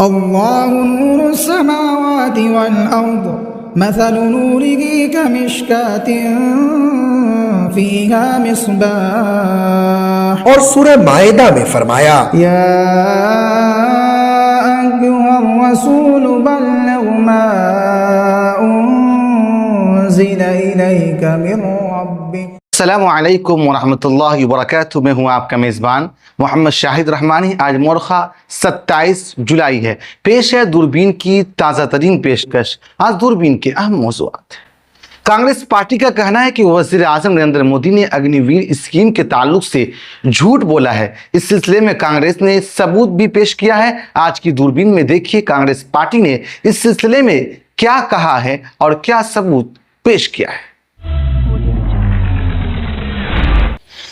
अल्लाहु नूरुस समावाति वल अर्द मसलु नूरिही कमिश्कातिन फीहा मिस्बाह। और सूरह माइदा में फरमाया, या अय्युहर रसूल बल्लिग मा उन्ज़िला इलैका मिन रब्बिक। अस्सलामु अलैकुम वरहमतुल्लाहि वबरकातुहू। मैं हूँ आपका मेज़बान मोहम्मद शाहिद रहमानी। आज मोरखा 27 जुलाई है। पेश है दूरबीन की ताज़ा तरीन पेशकश। आज दूरबीन के अहम मौज़ूआत। कांग्रेस पार्टी का कहना है कि वज़ीर आज़म नरेंद्र मोदी ने अग्निवीर स्कीम के ताल्लुक से झूठ बोला है। इस सिलसिले में कांग्रेस ने सबूत भी पेश किया है। आज की दूरबीन में देखिए कांग्रेस पार्टी ने इस सिलसिले में क्या कहा है और क्या सबूत पेश किया है।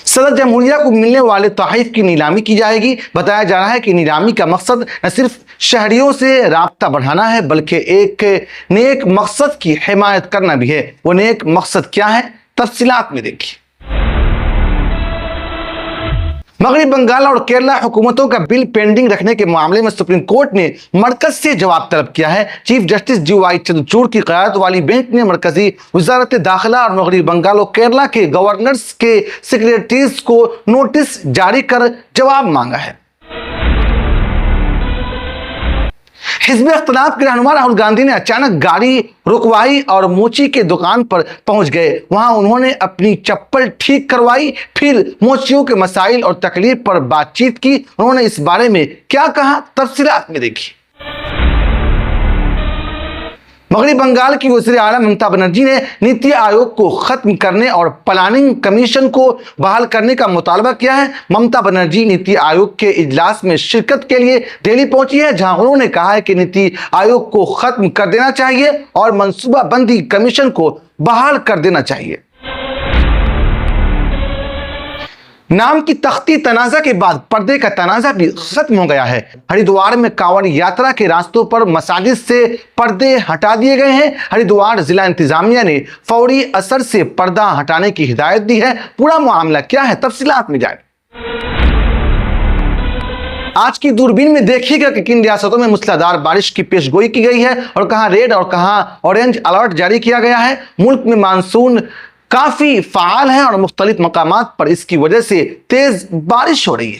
सदर जमहूरिया को मिलने वाले तोहफ़ की नीलामी की जाएगी। बताया जा रहा है कि नीलामी का मकसद न सिर्फ शहरियों से राब्ता बढ़ाना है बल्कि एक नेक मकसद की हिमायत करना भी है। वो नेक मकसद क्या है, तफसीलात में देखिए। मगरबी बंगाल और केरला हुकूमतों का बिल पेंडिंग रखने के मामले में सुप्रीम कोर्ट ने मरकज से जवाब तलब किया है। चीफ जस्टिस जीवाई चंद्रचूड़ की क़यादत वाली बेंच ने मरकजी वज़ारत दाखिला और मगरबी बंगाल और केरला के गवर्नर्स के सेक्रेटरीज को नोटिस जारी कर जवाब मांगा है। हिज़्ब इख्तिलाफ के रहनुमा राहुल गांधी ने अचानक गाड़ी रुकवाई और मोची के दुकान पर पहुंच गए। वहां उन्होंने अपनी चप्पल ठीक करवाई, फिर मोचियों के मसाइल और तकलीफ पर बातचीत की। उन्होंने इस बारे में क्या कहा, तफसीलात में देखिए। मगरबी बंगाल की वज़ीर आला ममता बनर्जी ने नीति आयोग को खत्म करने और प्लानिंग कमीशन को बहाल करने का मुतालबा किया है। ममता बनर्जी नीति आयोग के इजलास में शिरकत के लिए दिल्ली पहुंची है, जहां उन्होंने कहा है कि नीति आयोग को खत्म कर देना चाहिए और मनसूबाबंदी कमीशन को बहाल कर देना चाहिए। नाम की तख्ती तनाज़ा के बाद पर्दे का तनाज़ा भी खत्म हो गया है। हरिद्वार में कांवड़ यात्रा के रास्तों पर मसाजिद से पर्दे हटा दिए गए हैं। हरिद्वार जिला इंतजामिया ने फौरी असर से पर्दा हटाने की हिदायत दी है। पूरा मामला क्या है, तफसीलात में जाए। आज की दूरबीन में देखिएगा कि किन रियासतों में मूसलाधार बारिश की पेशगोई की गई है और कहां रेड और कहां ऑरेंज अलर्ट जारी किया गया है। मुल्क में मानसून काफी फाल है और मुख्तलिफ मकामात पर इसकी वजह से तेज बारिश हो रही है।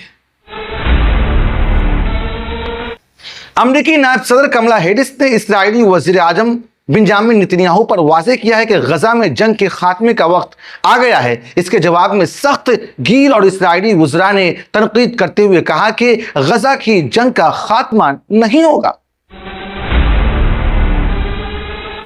अमेरिकी नायब सदर कमला हैरिस ने इस्राईली वज़ीर आज़म बेंजामिन नेतन्याहू पर वाज़ेह किया है कि गजा में जंग के खात्मे का वक्त आ गया है। इसके जवाब में सख्त गील और इस्राईली वज़रा ने तनकीद करते हुए कहा कि गजा की जंग का खात्मा नहीं होगा।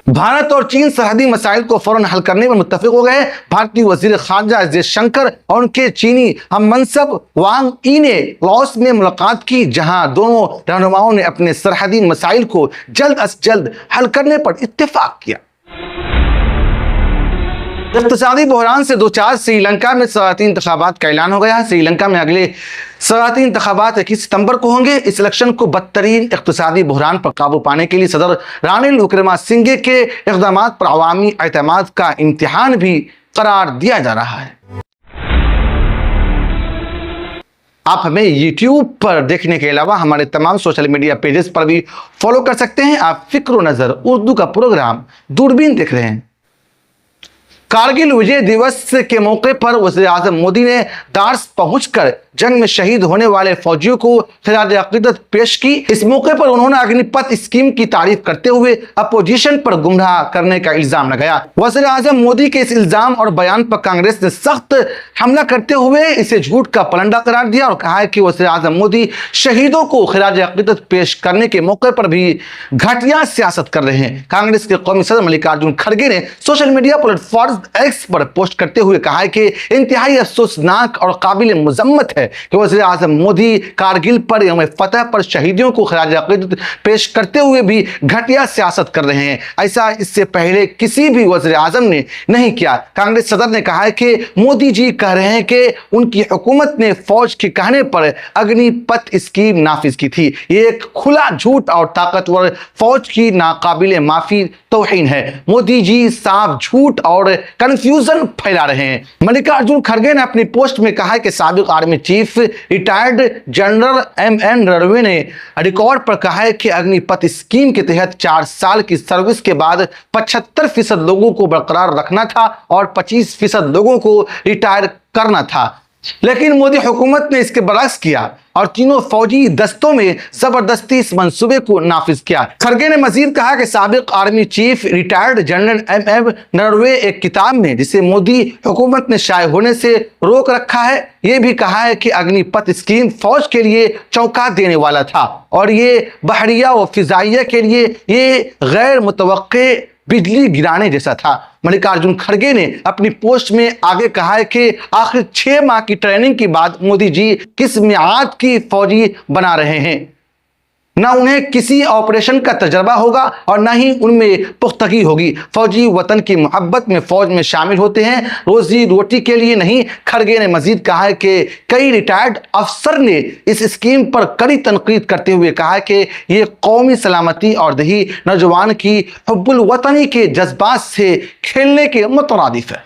भारत और चीन सरहदी मसाइल को फौरन हल करने पर मुत्तफिक हो गए। भारतीय वजीर खारजा जयशंकर और उनके चीनी हम मनसब वांग ई ने लाओस में मुलाकात की, जहां दोनों रहनुमाओं ने अपने सरहदी मसाइल को जल्द अज जल्द हल करने पर इत्तेफाक किया। इक़्तिसादी बहरान से दो चार श्रीलंका में सदारती इंतखाबात का ऐलान हो गया है। श्रीलंका में अगले सदारती इंतखाबात 21 सितंबर को होंगे। इस इलेक्शन को बदतरीन इक़्तिसादी बहरान पर काबू पाने के लिए सदर रानिल विक्रमासिंघे के इक़दामात पर अवामी एतमाद का इम्तिहान भी करार दिया जा रहा है। आप हमें YouTube पर देखने के अलावा हमारे तमाम सोशल मीडिया पेजेस पर भी फॉलो कर सकते हैं। आप फ़िक्र नज़र उर्दू का प्रोग्राम दूरबीन देख रहे हैं। कारगिल विजय दिवस के मौके पर वज़ीर आज़म मोदी ने दार्स पहुंचकर जंग में शहीद होने वाले फौजियों को खिराज अक़ीदत पेश की। इस मौके पर उन्होंने अग्निपथ स्कीम की तारीफ करते हुए अपोजिशन पर गुमराह करने का इल्जाम लगाया। वज़ीर आज़म मोदी के इस इल्जाम और बयान पर कांग्रेस ने सख्त हमला करते हुए इसे झूठ का पलंडा करार दिया और कहा है कि वज़ीर आज़म मोदी शहीदों को खिराज अक़ीदत पेश करने के मौके पर भी घटिया सियासत कर रहे हैं। कांग्रेस के कौमी सदर मल्लिकार्जुन खड़गे ने सोशल मीडिया प्लेटफॉर्म एक्स पर पोस्ट करते हुए कहा है कि इंतहाई अफसोसनाक और काबिल मुज़म्मत है कि वज़ीर आज़म मोदी कारगिल पर यौम फतह पर शहीदियों को खिराज अक़ीदत पेश करते हुए भी घटिया सियासत कर रहे हैं। ऐसा इससे पहले किसी भी वज़ीर आज़म ने नहीं किया। कांग्रेस सदर ने कहा है कि मोदी जी कह रहे हैं कि उनकी हुकूमत ने फौज के कहने पर अग्निपथ स्कीम नाफिज की थी। ये एक खुला झूठ और ताकतवर फौज की नाकाबिल माफी तौहीन है। मोदी जी साफ झूठ और कंफ्यूजन फैला रहे हैं। मल्लिकार्जुन खड़गे ने अपनी पोस्ट में कहा कि साबिक army chief chief retired general M.N.. Naravane ने रिकॉर्ड पर कहा है कि अग्निपथ स्कीम के तहत 4 साल की सर्विस के बाद 75% लोगों को बरकरार रखना था और 25% लोगों को रिटायर करना था, लेकिन मोदी हुकूमत ने इसके बरक्स किया और तीनों फौजी दस्तों में जबरदस्ती इस मंसूबे को नाफिज किया। खड़गे ने मजीद कहा कि साबिक army chief retired general mm. Naravane एक किताब में जिसे मोदी हुकूमत ने शाये होने से रोक रखा है, ये भी कहा है कि अग्निपथ स्कीम फौज के लिए चौंका देने वाला था और ये बहरिया और फिजाइया के लिए ये गैर मुतवक्के बिजली गिराने जैसा था। मल्लिकार्जुन खड़गे ने अपनी पोस्ट में आगे कहा है कि आखिर 6 माह की ट्रेनिंग के बाद मोदी जी किस मियाद की फौजी बना रहे हैं। ना उन्हें किसी ऑपरेशन का तजर्बा होगा और ना ही उनमें पुख्तगी होगी। फौजी वतन की मोहब्बत में फौज में शामिल होते हैं, रोजी रोटी के लिए नहीं। खड़गे ने मजीद कहा है कि कई रिटायर्ड अफसर ने इस स्कीम पर कड़ी तनकीद करते हुए कहा कि यह कौमी सलामती और दही नौजवान की हुब्बुल वतनी के जज्बात से खेलने के मुतरादिफ है।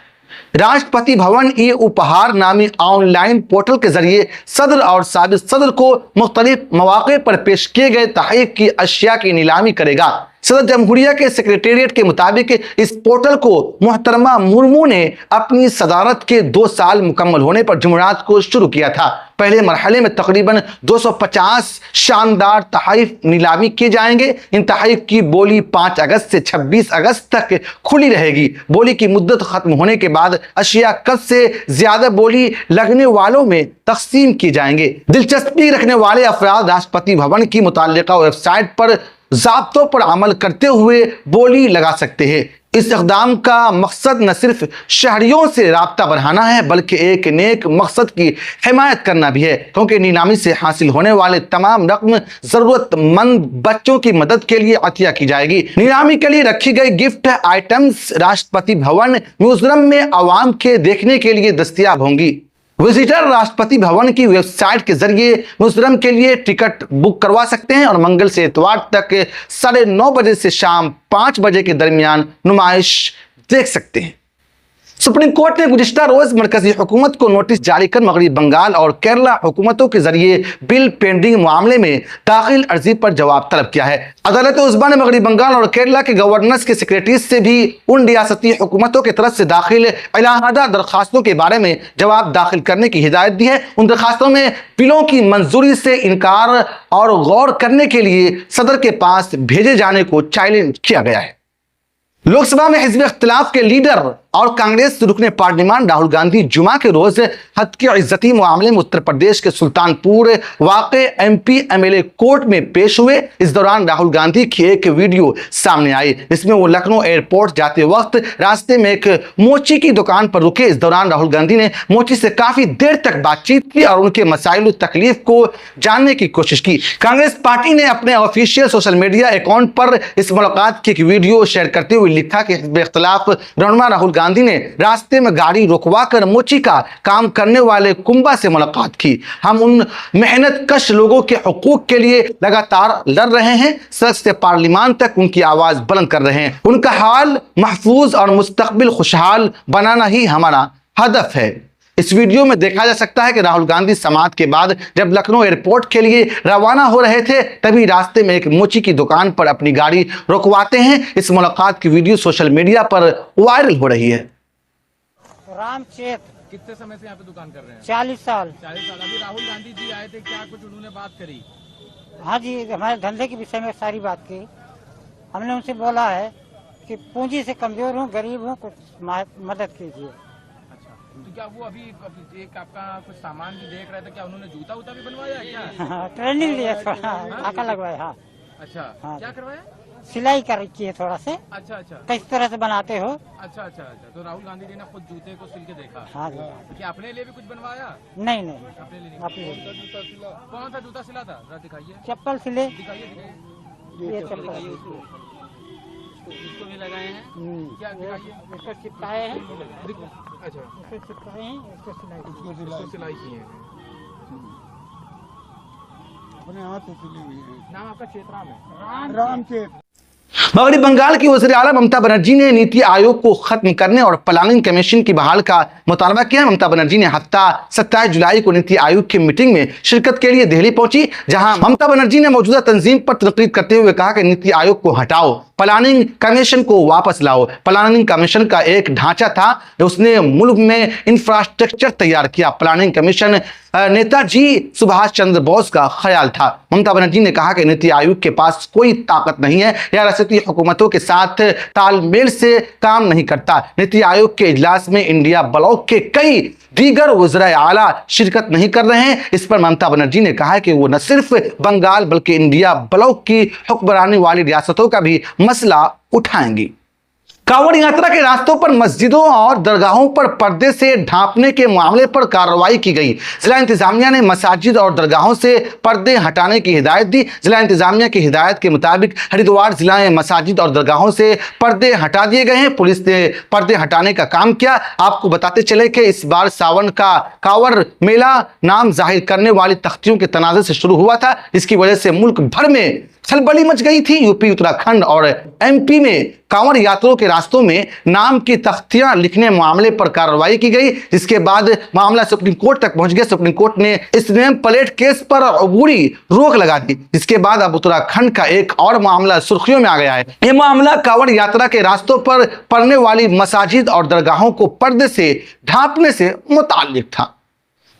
राष्ट्रपति भवन ई उपहार नामी ऑनलाइन पोर्टल के जरिए सदर और साबिक सदर को मुख्तलिफ मौके पर पेश किए गए तहरीक की अशिया की नीलामी करेगा। सदर जमहूरिया के सेक्रेटेरिएट के मुताबिक इस पोर्टल को मोहतरमा मुर्मू ने अपनी सदारत के 2 साल मुकम्मल होने पर जुमेरात को शुरू किया था। पहले मरहले में तकरीबन 250 शानदार तहरीफ नीलामी किए जाएंगे। इन तहरीफ की बोली 5 अगस्त से 26 अगस्त तक खुली रहेगी। बोली की मुद्दत खत्म होने के बाद अशिया कद से ज्यादा बोली लगने वालों में तकसीम किए जाएंगे। दिलचस्पी रखने वाले अफराद राष्ट्रपति भवन की मुताल्लिका वेबसाइट पर ज़ाब्तों पर अमल करते हुए बोली लगा सकते हैं। इस इक़दाम का मकसद न सिर्फ शहरियों से राब्ता बढ़ाना है बल्कि एक नेक मकसद की हिमायत करना भी है, क्योंकि नीलामी से हासिल होने वाले तमाम रकम ज़रूरतमंद बच्चों की मदद के लिए अतिया की जाएगी। नीलामी के लिए रखी गई gift items Rashtrapati Bhavan museum में आवाम के देखने के लिए दस्तयाब होंगी। विजिटर राष्ट्रपति भवन की वेबसाइट के जरिए म्यूजियम के लिए टिकट बुक करवा सकते हैं और मंगल से इतवार तक 9:30 बजे से शाम 5 बजे के दरमियान नुमाइश देख सकते हैं। सुप्रीम कोर्ट ने गुज़िश्ता रोज मरकजी हुकूमत को नोटिस जारी कर मगरबी बंगाल और केरला हुकूमतों के जरिए बिल पेंडिंग मामले में दाखिल अर्जी पर जवाब तलब किया है। अदालत उज़्मा ने मगरबी बंगाल और केरला के गवर्नर्स के सेक्रेटरीज से भी उन रियासती हुकूमतों की तरफ से दाखिल इलाहादा दरखास्तों के बारे में जवाब दाखिल करने की हिदायत दी है। उन दरखास्तों में बिलों की मंजूरी से इनकार और गौर करने के लिए सदर के पास भेजे जाने को चैलेंज किया गया है। लोकसभा में हिज़्ब इख्तिलाफ के लीडर और कांग्रेस रुकने पार्लियामान राहुल गांधी जुमा के रोज हद की इज्जती मामले में उत्तर प्रदेश के सुल्तानपुर वाक़े MP MLA कोर्ट में पेश हुए। इस दौरान राहुल गांधी की एक वीडियो सामने आई। इसमें वो लखनऊ एयरपोर्ट जाते वक्त रास्ते में एक मोची की दुकान पर रुके। इस दौरान राहुल गांधी ने मोची से काफी देर तक बातचीत की और उनके मसाइल तकलीफ को जानने की कोशिश की। कांग्रेस पार्टी ने अपने ऑफिशियल सोशल मीडिया अकाउंट पर इस मुलाकात की एक वीडियो शेयर करते हुए लिखा कि हिज़्ब इख्तिलाफ रहनुमा राहुल गांधी ने रास्ते में गाड़ी रुकवाकर मोची का काम करने वाले कुंबा से मुलाकात की। हम उन मेहनत कश लोगों के हुकूक के लिए लगातार लड़ रहे हैं, सड़क से पार्लियामान तक उनकी आवाज बुलंद कर रहे हैं। उनका हाल महफूज और मुस्तकबिल खुशहाल बनाना ही हमारा हदफ है। इस वीडियो में देखा जा सकता है कि राहुल गांधी समाअत के बाद जब लखनऊ एयरपोर्ट के लिए रवाना हो रहे थे तभी रास्ते में एक मोची की दुकान पर अपनी गाड़ी रुकवाते हैं। इस मुलाकात की वीडियो सोशल मीडिया पर वायरल हो रही है। रामचेत कितने समय से यहाँ पे दुकान कर रहे हैं? 40 साल। 40 साल। अभी राहुल गांधी जी आए थे, क्या कुछ उन्होंने बात करी? हाँ जी, हमारे धंधे के विषय में सारी बात की। हमने उनसे बोला है कि पूंजी से कमजोर हूँ, गरीब हूँ, कुछ मदद कीजिए। अच्छा, तो क्या वो अभी एक आपका कुछ सामान भी देख रहे थे, क्या उन्होंने जूता उता भी बनवाया क्या? ट्रेनिंग लिया, थोड़ा टाका लगवाया। हाँ। अच्छा, हाँ। क्या करवाया? सिलाई कर की है थोड़ा से। अच्छा अच्छा किस तरह से बनाते हो? अच्छा अच्छा अच्छा। तो राहुल गांधी जी ने खुद जूते को सिल के देखा? हाँ जी। क्या अपने लिए भी कुछ बनवाया? नहीं नहीं, अपने लिए नहीं। अपने लिए। कौन सा जूता सिला था? जरा दिखाइए। चप्पल सिले। दिखाइए दिखाइए। ये चप्पल इसको भी लगाए हैं? क्या दिखाइए? इसको चिपकाए हैं। अच्छा, इसको चिपकाए हैं, इसको सिलाई। इसको सिलाई की है। अपने हाथ से सिली हुई है। नाम आपका चेतराम है? रामचेत। मगरबी बंगाल की वज़ीर आला ममता बनर्जी ने नीति आयोग को खत्म करने और प्लानिंग कमीशन की बहाल का मुतालबा किया। ममता बनर्जी ने हफ्ता 27 जुलाई को नीति आयोग की मीटिंग में शिरकत के लिए दिल्ली पहुंची, जहां ममता बनर्जी ने मौजूदा तंजीम पर तनकीद करते हुए कहा कि नीति आयोग को हटाओ, प्लानिंग कमीशन को वापस लाओ। प्लानिंग कमीशन का एक ढांचा था, उसने मुल्क में इंफ्रास्ट्रक्चर तैयार किया। प्लानिंग कमीशन नेताजी सुभाष चंद्र बोस का ख्याल था। ममता बनर्जी ने कहा कि नीति आयोग के पास कोई ताकत नहीं है, या रियासती हुकूमतों के साथ तालमेल से काम नहीं करता। नीति आयोग के इजलास में इंडिया ब्लॉक के कई दीगर वज़ीर आला शिरकत नहीं कर रहे हैं। इस पर ममता बनर्जी ने कहा कि वो न सिर्फ बंगाल बल्कि इंडिया ब्लॉक की हुक्मरानी वाली रियासतों का भी मसला उठाएंगी। कांवड़ यात्रा के रास्तों पर मस्जिदों और दरगाहों पर पर्दे से ढांपने के मामले पर कार्रवाई की गई। जिला इंतजामिया ने मसाजिद और दरगाहों से पर्दे हटाने की हिदायत दी। जिला इंतजामिया की हिदायत के मुताबिक हरिद्वार जिला में मसाजिद और दरगाहों से पर्दे हटा दिए गए हैं। पुलिस ने पर्दे हटाने का काम किया। आपको बताते चले कि इस बार सावन का कांवड़ मेला नाम जाहिर करने वाली तख्तियों के तनाज़े से शुरू हुआ था, जिसकी वजह से मुल्क भर में खलबली मच गई थी। यूपी, उत्तराखंड और एमपी में कांवड़ यात्रियों के रास्तों में नाम की तख्तियां लिखने मामले पर कार्रवाई की गई, जिसके बाद मामला सुप्रीम कोर्ट तक पहुंच गया। सुप्रीम कोर्ट ने इस नेम प्लेट केस पर अबूरी रोक लगा दी, जिसके बाद अब उत्तराखंड का एक और मामला सुर्खियों में आ गया है। यह मामला कांवड़ यात्रा के रास्तों पर पड़ने वाली मसाजिद और दरगाहों को पर्दे से ढांपने से मुताल्लिक था।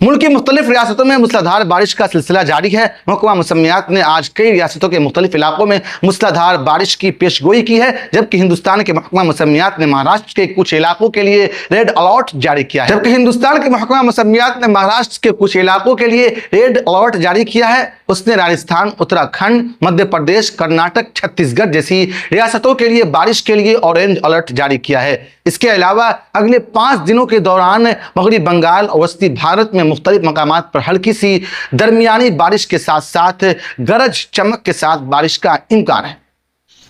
मुल्क की मुख्तलिफ रियासतों में मूसलाधार बारिश का सिलसिला जारी है। महकमा मौसमियात ने आज कई रियासतों के मुख्तलिफ इलाकों में मूसलाधार बारिश की पेशगोई की है, जबकि हिंदुस्तान के महकमा मौसमियात ने महाराष्ट्र के कुछ इलाकों के लिए रेड अलर्ट जारी किया है। जबकि हिंदुस्तान के महकमा मौसमियात ने महाराष्ट्र के कुछ इलाकों के लिए रेड अलर्ट जारी किया है। उसने राजस्थान, उत्तराखंड, मध्य प्रदेश, कर्नाटक, छत्तीसगढ़ जैसी रियासतों के लिए बारिश के लिए ऑरेंज अलर्ट जारी किया है। इसके अलावा अगले 5 दिनों के दौरान मगरबी बंगाल और वस्ती भारत में मुख्तलिफ मकामात पर हल्की सी दरमियानी बारिश के साथ साथ गरज चमक के साथ बारिश का इम्कान है।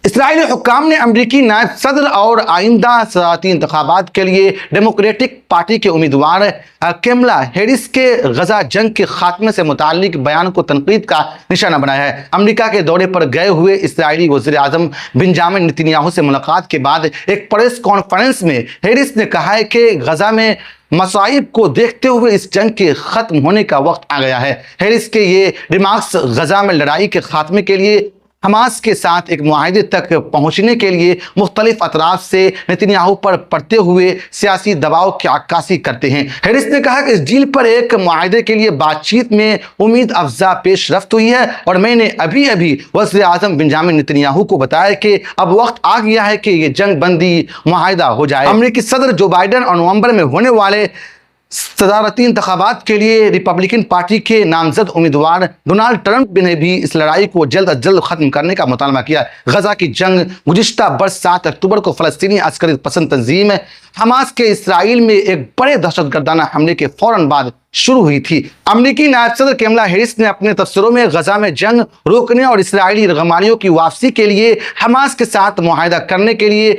इस्राइली हुक्काम ने अमरीकी नायब सदर और आइंदा सदारती इंतखाबात के लिए डेमोक्रेटिक पार्टी के उम्मीदवार कैमला हैरिस के गजा जंग के खात्मे से मुताल्लिक बयान को तनकीद का निशाना बनाया है। अमेरिका के दौरे पर गए हुए इस्राइली वज़ीर आज़म बेंजामिन नेतन्याहू से मुलाकात के बाद एक प्रेस कॉन्फ्रेंस में हैरिस ने कहा है कि गजा में मसाइब को देखते हुए इस जंग के खत्म होने का वक्त आ गया है। हैरिस के ये रिमार्क्स गजा में लड़ाई के खात्मे के लिए हमास के साथ एक मुआहदे तक पहुंचने के लिए मुख्तलिफ अतराफ से नेतन्याहू पर पड़ते हुए सियासी दबाव की अक्कासी करते हैं। हैरिस ने कहा कि इस डील पर एक मुआहदे के लिए बातचीत में उम्मीद अफजा पेशरफ्त हुई है और मैंने अभी अभी वज़ीर आज़म बेंजामिन नेतन्याहू को बताया कि अब वक्त आ गया है कि ये जंग बंदी मुआहदा हो जाए। अमेरिकी सदर जो बाइडन और नवंबर में होने वाले सदारती इंतखाबात के लिए रिपब्लिकन पार्टी के नामजद उम्मीदवार डोनाल्ड ट्रंप ने भी इस लड़ाई को जल्द अज जल्द खत्म करने का मुतालबा किया। गजा की जंग गुज़िश्ता बरस 7 अक्टूबर को फ़लस्तीनी अस्करी पसंद तंजीम हमास के इसराइल में एक बड़े दहशतगर्दाना हमले के फौरन बाद शुरू हुई थी। अमरीकी नायब सदर कैमला हैरिस ने अपने तबसरों में गजा में जंग रोकने और इसराइली रगमालियों की वापसी के लिए हमास के साथ मुआहदा करने के लिए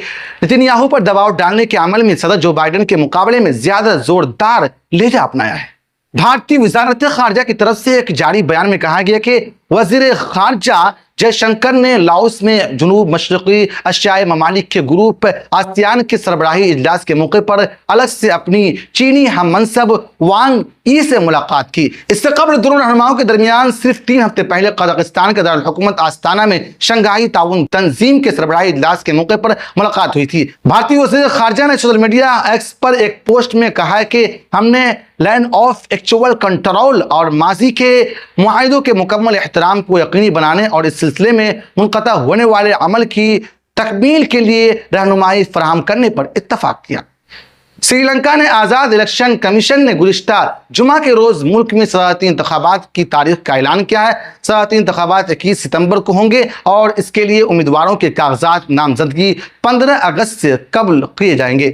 नेतन्याहू पर दबाव डालने के अमल में सदर जो बाइडन के मुकाबले में ज्यादा जोरदार लहजा अपनाया है। भारतीय वजारत खारजा की तरफ से एक जारी बयान में कहा गया कि वजीर खारजा जयशंकर ने लाओस में जनूब मशरक़ी एशियाई ममालिक के ग्रुप आसियान के सरबराही इजलास के मौके पर अलग से अपनी चीनी हम मनसब वांग ई से मुलाकात की। इससे कबल दोनों रहनुमाओं के दरमियान सिर्फ 3 हफ्ते पहले कजाकिस्तान के दारुल हुकूमत आस्ताना में शंघाई ताउन तंजीम के सरबराही इजलास के मौके पर मुलाकात हुई थी। भारतीय वज़ीर खारजा ने सोशल मीडिया एक्स पर एक पोस्ट में कहा है कि हमने लैंड ऑफ एक्चुअल कंट्रोल और माजी के मुआहिदों के मुकम्मल एहतराम को यकीनी बनाने और इस सिलसिले में मुनक़ता होने वाले अमल की तकमील के लिए रहनुमाई फराहम करने पर इत्तफाक किया। श्रीलंका ने आज़ाद इलेक्शन कमीशन ने गुज़िश्ता जुमा के रोज़ मुल्क में सदारती इंतखाबात की तारीख का ऐलान किया है। सदारती इंतखाबात 21 सितंबर को होंगे और इसके लिए उम्मीदवारों के कागजात नामजदगी 15 अगस्त से कबल किए जाएंगे।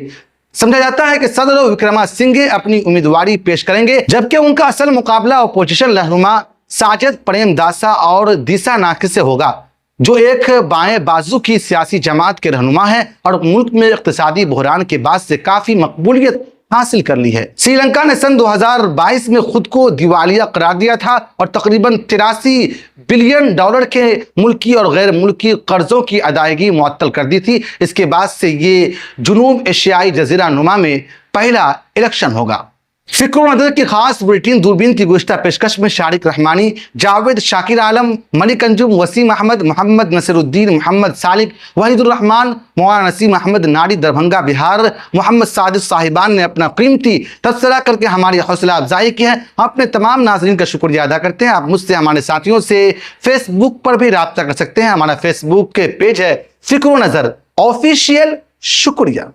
समझा जाता है कि सदर विक्रमासिंघे अपनी उम्मीदवारी पेश करेंगे, जबकि उनका असल मुकाबला अपोजिशन रहनुमा साजिद प्रेमदासा और दिशा नाकिस से होगा, जो एक बाएं बाजू की सियासी जमात के रहनुमा है और मुल्क में इक्तिसादी बहरान के बाद से काफ़ी मकबूलियत हासिल कर ली है। श्रीलंका ने सन 2022 में खुद को दिवालिया करार दिया था और तकरीबन 83 बिलियन डॉलर के मुल्की और गैर मुल्की कर्जों की अदायगी मुअत्तल कर दी थी। इसके बाद से ये जुनूब एशियाई जजीरा नुमा में पहला इलेक्शन होगा। फिक्र नजर की खास बुलेटिन दूरबीन की गुज़िश्ता पेशकश में शारिक रहमानी, जावेद शाकिर आलम, मलिक अंजुम, वसीम अहमद, मोहम्मद नसीरुद्दीन, मोहम्मद सालिक, वहीदुर रहमान, मौलाना नसीम अहमद नाड़ी दरभंगा बिहार, मोहम्मद सादिक साहिबान ने अपना कीमती तबसरा करके हमारी हौसला अफजाई की है। अपने तमाम नाज़रीन का शुक्रिया अदा करते हैं। आप मुझसे, हमारे साथियों से फेसबुक पर भी रब्ता कर सकते हैं। हमारा फेसबुक के पेज है फिक्र नजर ऑफिशियल। शुक्रिया।